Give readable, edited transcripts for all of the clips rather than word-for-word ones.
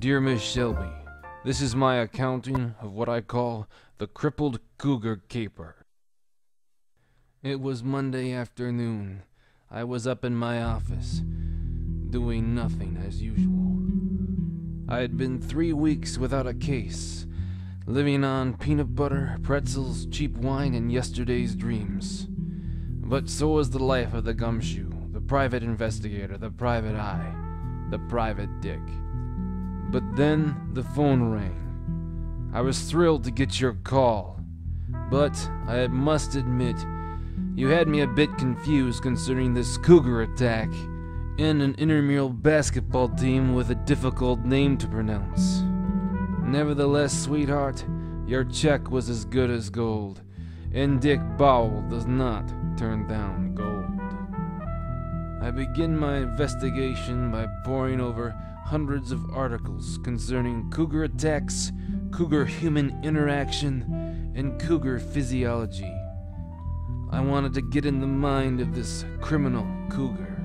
Dear Miss Shelby, this is my accounting of what I call the crippled Cougar caper. It was Monday afternoon. I was up in my office, doing nothing as usual. I had been 3 weeks without a case, living on peanut butter, pretzels, cheap wine, and yesterday's dreams. But so was the life of the gumshoe, the private investigator, the private eye, the private dick. But then the phone rang. I was thrilled to get your call, but I must admit, you had me a bit confused concerning this Cougar attack and an intramural basketball team with a difficult name to pronounce. Nevertheless, sweetheart, your check was as good as gold, and Dick Bowell does not turn down gold. I begin my investigation by poring over hundreds of articles concerning cougar attacks, cougar-human interaction, and cougar physiology. I wanted to get in the mind of this criminal cougar.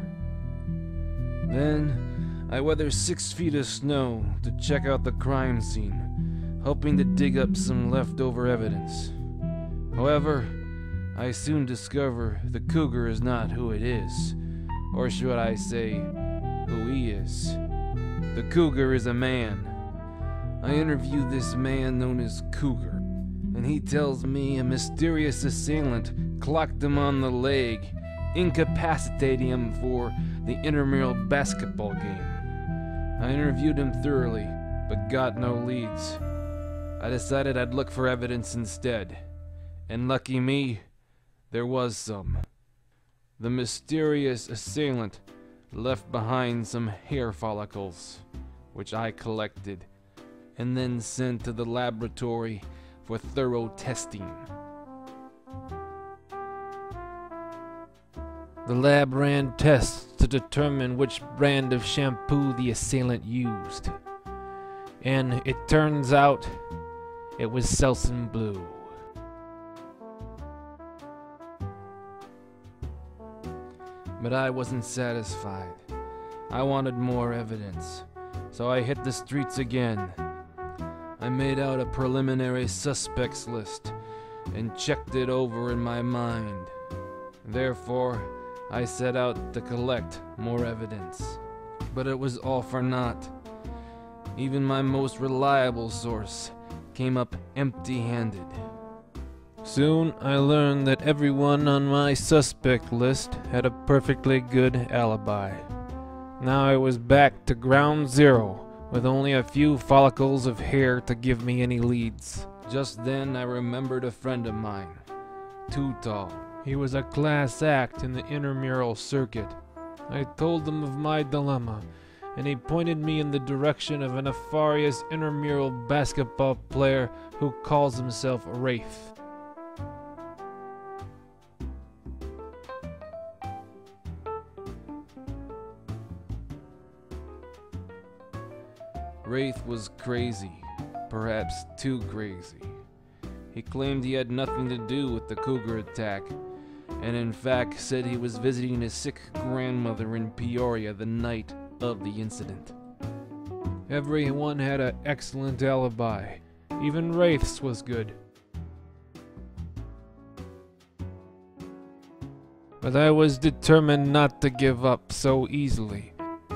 Then, I weathered 6 feet of snow to check out the crime scene, hoping to dig up some leftover evidence. However, I soon discover the cougar is not who it is, or should I say, who he is. The cougar is a man. I interview this man known as Cougar, and he tells me a mysterious assailant clocked him on the leg, incapacitating him for the intramural basketball game. I interviewed him thoroughly, but got no leads. I decided I'd look for evidence instead, and lucky me, there was some. The mysterious assailant left behind some hair follicles, which I collected and then sent to the laboratory for thorough testing. The lab ran tests to determine which brand of shampoo the assailant used, and it turns out it was Selsun Blue. But I wasn't satisfied. I wanted more evidence, so I hit the streets again. I made out a preliminary suspects list and checked it over in my mind. Therefore, I set out to collect more evidence. But it was all for naught. Even my most reliable source came up empty-handed. Soon I learned that everyone on my suspect list had a perfectly good alibi. Now I was back to ground zero, with only a few follicles of hair to give me any leads. Just then I remembered a friend of mine, Too Tall. He was a class act in the intramural circuit. I told him of my dilemma, and he pointed me in the direction of a nefarious intramural basketball player who calls himself Wraith. Wraith was crazy, perhaps too crazy. He claimed he had nothing to do with the Cougar attack, and in fact said he was visiting his sick grandmother in Peoria the night of the incident. Everyone had an excellent alibi. Even Wraith's was good. But I was determined not to give up so easily,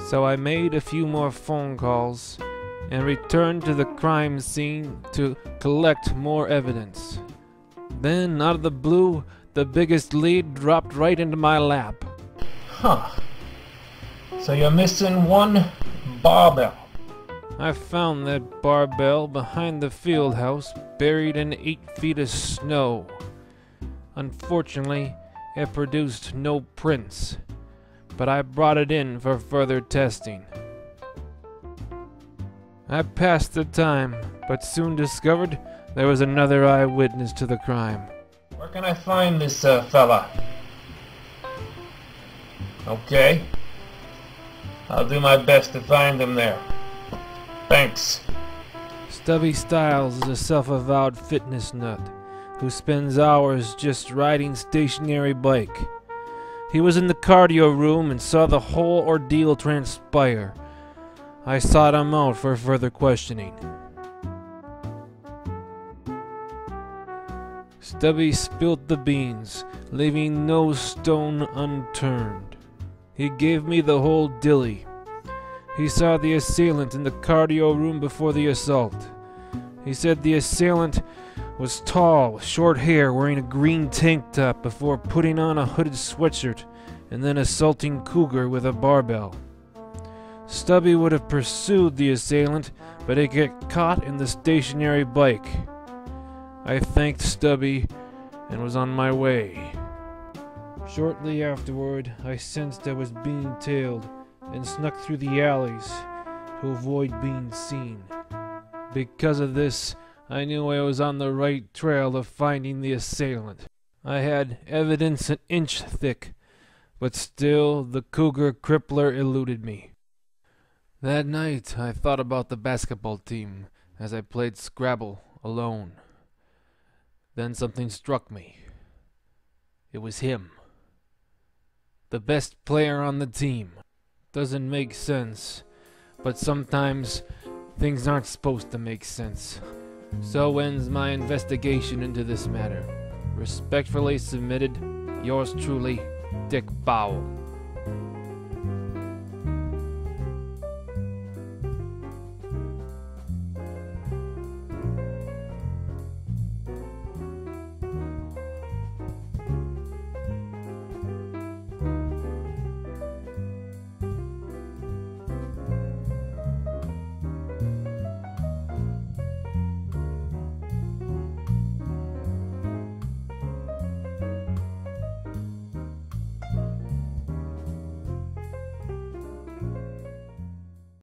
so I made a few more phone calls and returned to the crime scene to collect more evidence. Then, out of the blue, the biggest lead dropped right into my lap. Huh. So you're missing one barbell. I found that barbell behind the field house, buried in 8 feet of snow. Unfortunately, it produced no prints, but I brought it in for further testing. I passed the time, but soon discovered there was another eyewitness to the crime. Where can I find this fella? Okay. I'll do my best to find him there. Thanks. Stubby Styles is a self-avowed fitness nut who spends hours just riding stationary bike. He was in the cardio room and saw the whole ordeal transpire. I sought him out for further questioning. Stubby spilt the beans, leaving no stone unturned. He gave me the whole dilly. He saw the assailant in the cardio room before the assault. He said the assailant was tall, with short hair, wearing a green tank top before putting on a hooded sweatshirt and then assaulting Cougar with a barbell. Stubby would have pursued the assailant, but he got caught in the stationary bike. I thanked Stubby and was on my way. Shortly afterward, I sensed I was being tailed and snuck through the alleys to avoid being seen. Because of this, I knew I was on the right trail of finding the assailant. I had evidence an inch thick, but still the Cougar crippler eluded me. That night, I thought about the basketball team as I played Scrabble alone. Then something struck me. It was him. The best player on the team. Doesn't make sense, but sometimes things aren't supposed to make sense. So ends my investigation into this matter. Respectfully submitted, yours truly, Dick Bowell.